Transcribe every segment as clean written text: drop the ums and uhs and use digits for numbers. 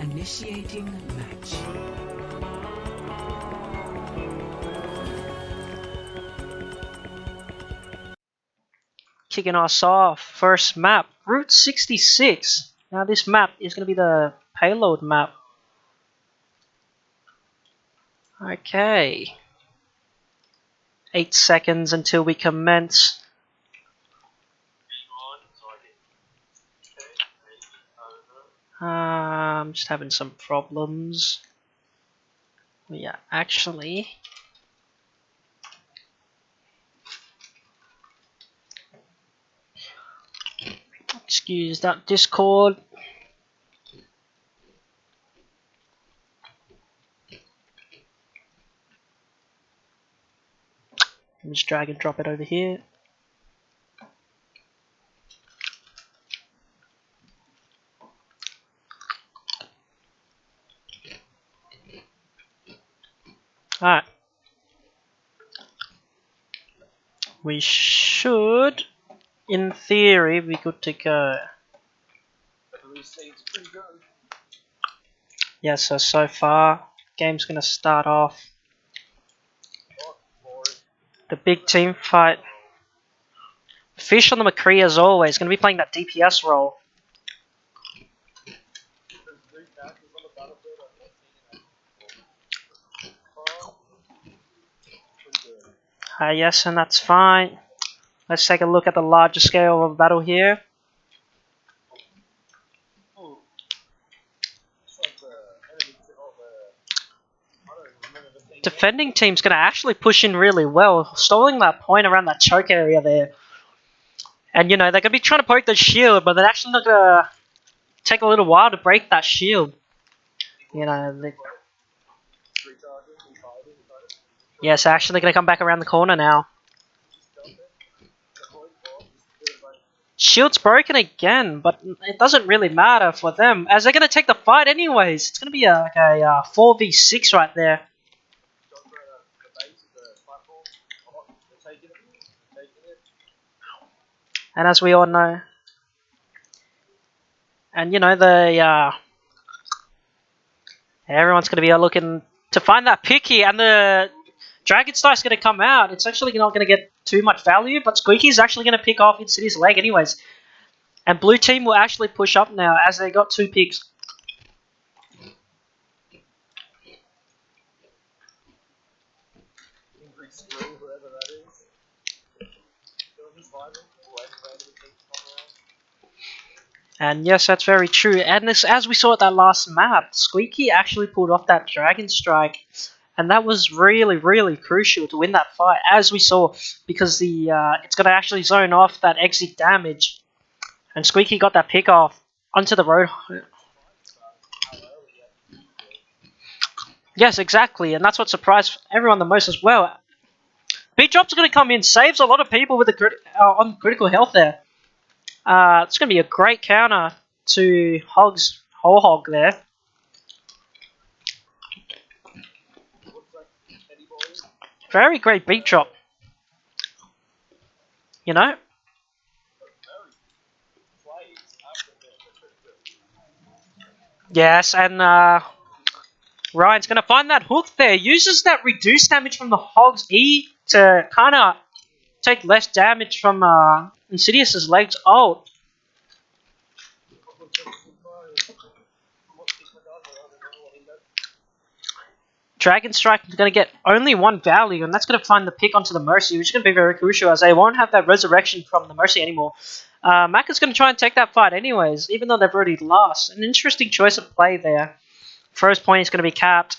Initiating match. Kicking us off, first map, Route 66. Now this map is going to be the payload map. Okay. 8 seconds until we commence. I'm just having some problems. Yeah, actually. Excuse that Discord. I'll just drag and drop it over here. Alright. We should, in theory, be good to go. Yeah, so far, game's gonna start off. The big team fight. Fish on the McCree as always, gonna be playing that DPS role. Yes, and that's fine. Let's take a look at the larger scale of battle here. Defending team's going to actually push in really well, stalling that point around that choke area there. And, you know, they're going to be trying to poke the shield, but they're actually not going to take a little while to break that shield. You know, yes, actually they're going to come back around the corner now. Shield's broken again, but it doesn't really matter for them, as they're going to take the fight anyways. It's going to be like a 4v6 right there. And as we all know, and you know, everyone's going to be looking to find that pick here, and the Dragonstein's going to come out. It's actually not going to get too much value, but Squeaky's actually going to pick off Insidious' leg anyways. And blue team will actually push up now as they got 2 picks. And yes, that's very true. And this, as we saw at that last map, Squeaky actually pulled off that Dragon Strike. And that was really, really crucial to win that fight, as we saw, because the it's going to actually zone off that exit damage. And Squeaky got that pick off onto the road. Yes, exactly, and that's what surprised everyone the most as well. Big Drop's going to come in, saves a lot of people with the on critical health there. It's going to be a great counter to Hog's whole hog there. Very great beat drop. You know? Yes, and Ryan's going to find that hook there. Uses that reduced damage from the Hog's E to kind of take less damage from Insidious's legs ult. Dragon Strike is going to get only 1 value, and that's going to find the pick onto the Mercy, which is going to be very crucial, as they won't have that resurrection from the Mercy anymore. Mac is going to try and take that fight anyways, even though they've already lost. An interesting choice of play there. First point is going to be capped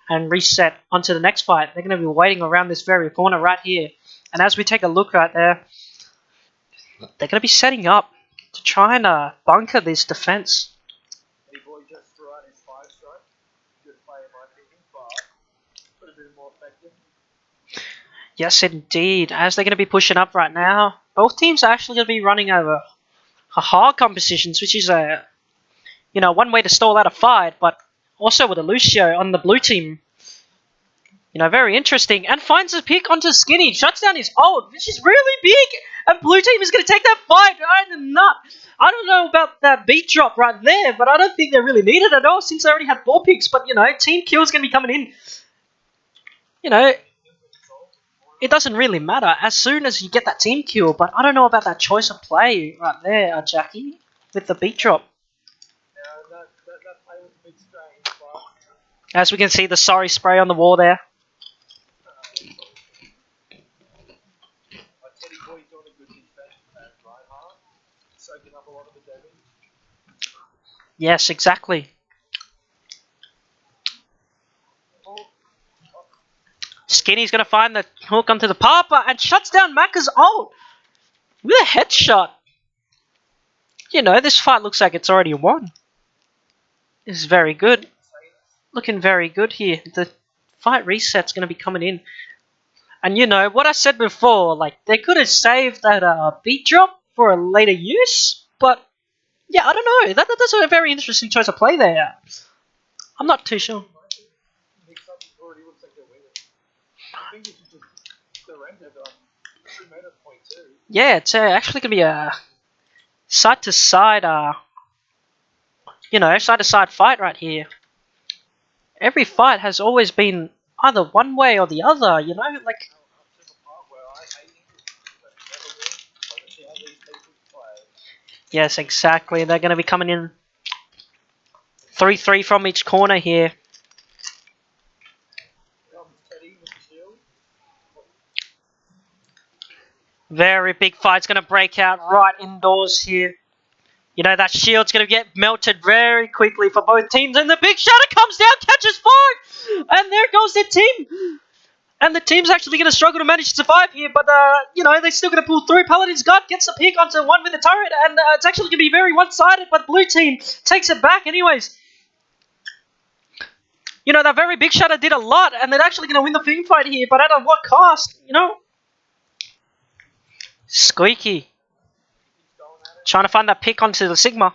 and reset onto the next fight. They're going to be waiting around this very corner right here. And as we take a look right there, they're going to be setting up to try and bunker this defense. Yes, indeed. As they're going to be pushing up right now, both teams are actually going to be running over hard compositions, which is one way to stall out a fight, but also with a Lucio on the blue team. Very interesting. And finds a pick onto Skinny. Shuts down his ult, which is really big. And blue team is going to take that fight right in the nut. I don't know about that beat drop right there, but I don't think they really need it at all since they already had 4 picks. But, team kill is going to be coming in. It doesn't really matter as soon as you get that team kill. But I don't know about that choice of play right there, Jackie, with the beat drop. As we can see, the sorry spray on the wall there. Yes, exactly. Skinny's going to find the hook onto the Papa and shuts down Macca's ult with a headshot. This fight looks like it's already won. This is very good. Looking very good here. The fight reset's going to be coming in. And what I said before, like, they could have saved that beat drop for a later use, but yeah, I don't know. That's a very interesting choice of play there. I'm not too sure. Yeah, it's actually going to be a side-to-side, side-to-side fight right here. Every fight has always been either one way or the other, like... Yes, exactly. They're going to be coming in 3-3 from each corner here. Very big fight's going to break out right indoors here. That shield's going to get melted very quickly for both teams. And the big shatter comes down, catches 5! And there goes their team. And the team's actually going to struggle to manage to survive here. But, they're still going to pull through. Paladin's got gets the pick onto one with the turret. And it's actually going to be very one-sided. But the blue team takes it back anyways. That very big shatter did a lot. And they're actually going to win the team fight here. But at a what cost? Squeaky. Trying to find that pick onto the Sigma.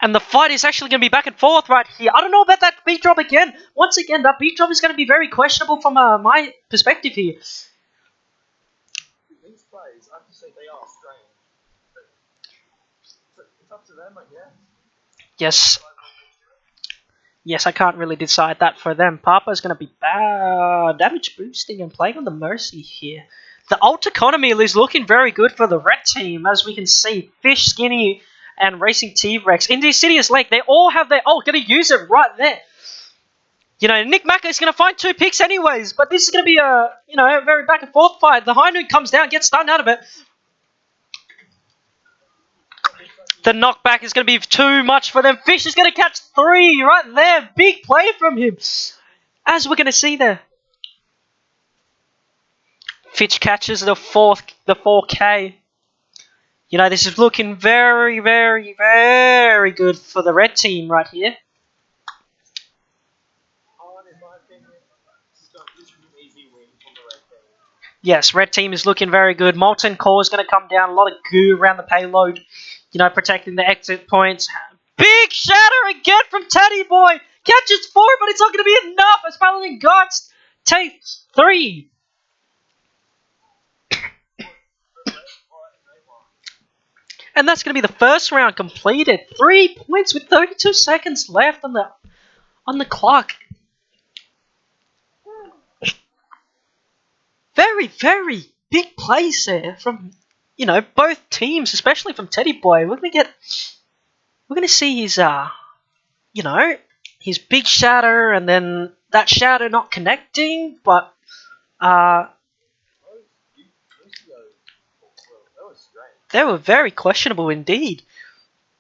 And the fight is actually going to be back and forth right here. I don't know about that beat drop again. Once again, that beat drop is going to be very questionable from my perspective here. These plays, I have to say, they are strange. But it's up to them, I guess. Yes. Yes, I can't really decide that for them. Papa's going to be damage boosting and playing on the Mercy here. The ult economy is looking very good for the red team, as we can see. Fish, Skinny, and Racing T-Rex. Insidious Lake, they all have their ult. Going to use it right there. Nick Macca is going to find 2 picks anyways, but this is going to be a very back and forth fight. The High Noon comes down, gets stunned out of it. The knockback is going to be too much for them. Fish is going to catch 3 right there. Big play from him. As we're going to see there. Fitch catches the 4K. This is looking very, very, very good for the red team right here. Yes, red team is looking very good. Molten Core is going to come down. A lot of goo around the payload. Protecting the exit points. Big shatter again from Teddy Boy. Catches 4, but it's not going to be enough as Paladin Guts takes 3. And that's going to be the first round completed. 3 points with 32 seconds left on the clock. Very, very big plays there from both teams, especially from Teddy Boy. We're gonna see his his big shatter and then that shatter not connecting, but they were very questionable indeed.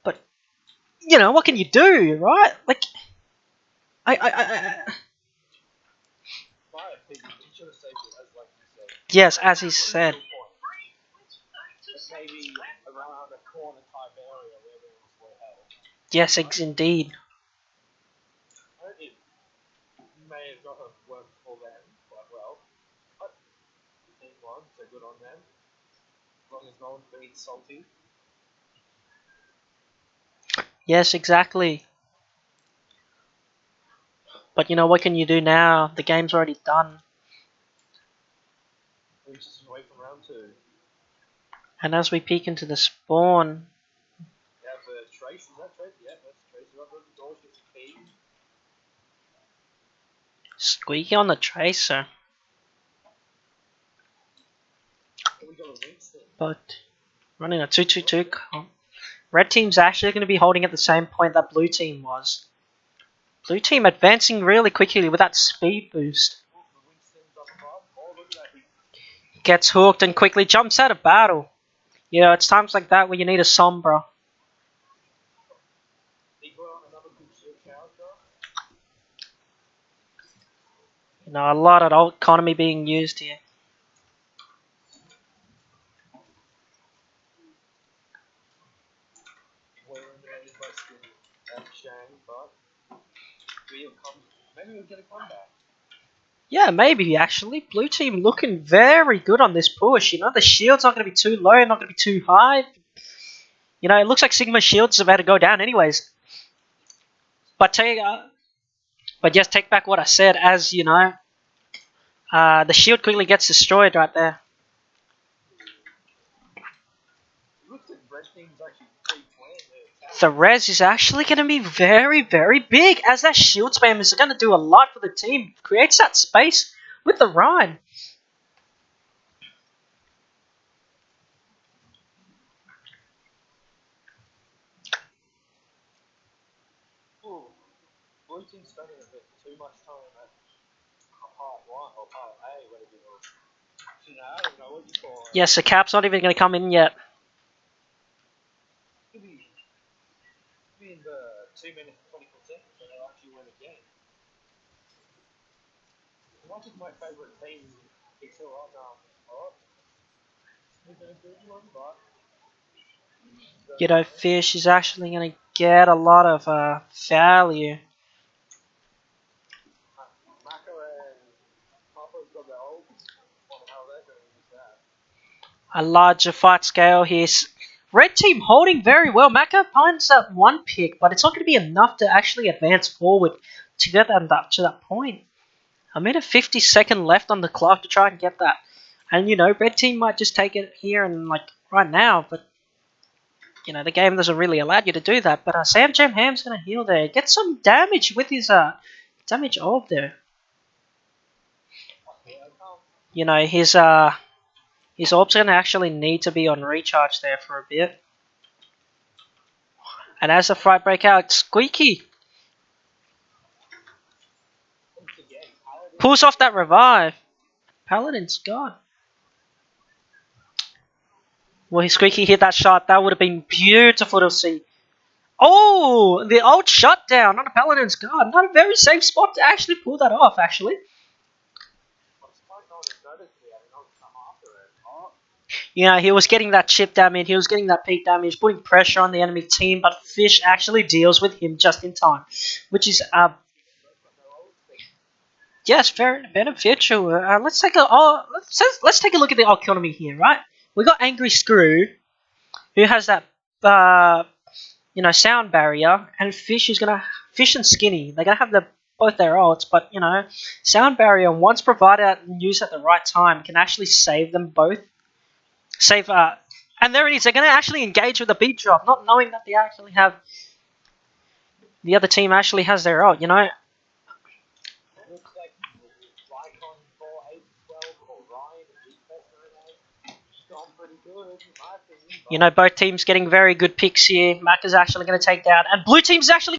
But what can you do, right? Like yes, as he said. Yes, indeed. It may have not have worked for them quite well, but the team won, so good on them. As long as no one's being salty. Yes, exactly. But you know, what can you do now? The game's already done. We're just away from round 2. And as we peek into the spawn, We have Trace, is that Trace? Yeah, that's Trace. We've got the gorgeous team. Squeaky on the tracer. And we got a Winston. But running a 2-2-2 comp. Red team's actually going to be holding at the same point that blue team was. Blue team advancing really quickly with that speed boost. The Winston's up above. Oh, look at that. Gets hooked and quickly jumps out of battle. You know, it's times like that where you need a Sombra. He got on another good shield character. You know, a lot of economy being used here. We're eliminated by Skinny and Shang, but maybe we'll get a comeback. Yeah, maybe actually. Blue team looking very good on this push. You know, the shield's not going to be too low, not going to be too high. You know, it looks like Sigma shield's about to go down anyways. But yes, take back what I said. As you know, the shield quickly gets destroyed right there. Looks like Red Team's actually pre-planned their attack. The res is actually going to be very, very big, as that shield spam is going to do a lot for the team. Creates that space with the Rhine. Ooh, Blue Team's spending a bit too much time at part 1 or part A, whatever you know. Actually, no, I don't know what you call it. Yes, the cap's not even going to come in yet. Could be in the 2 minutes and 24 seconds and they'll actually win a game. As much as my favourite team is still on it's been a good one, but You know, Fish is actually going to get a lot of value. Maka and Papa's got their ult. Wonder how they're going to use that. A larger fight scale here. Red team holding very well. Maka finds that one pick, but it's not going to be enough to actually advance forward to get them up to that point. A minute 50-second left on the clock to try and get that. And, you know, red team might just take it here and, like, right now, but, you know, the game doesn't really allow you to do that. But Sam Jam Ham's going to heal there. Get some damage with his damage orb there. You know, his orb's going to actually need to be on recharge there for a bit. And as the fight break out, Squeaky pulls off that revive. Paladin's gone. Well, Squeaky hit that shot. That would have been beautiful to see. Oh, the old shutdown on a Paladin's guard. Not a very safe spot to actually pull that off, actually. Yeah, he was getting that chip damage, he was getting that peak damage, putting pressure on the enemy team, but Fish actually deals with him just in time, which is yes, very beneficial. Let's take a look at the economy here, right? We got Angry Screw, who has that you know, sound barrier, and Fish and Skinny. They're gonna have both their ults, but you know, sound barrier once provided and used at the right time can actually save them both. And there it is. They're gonna actually engage with the beat drop, not knowing that they actually have the other team actually has their ult. You know. You know, both teams getting very good picks here. Mac is actually going to take down, and blue team's actually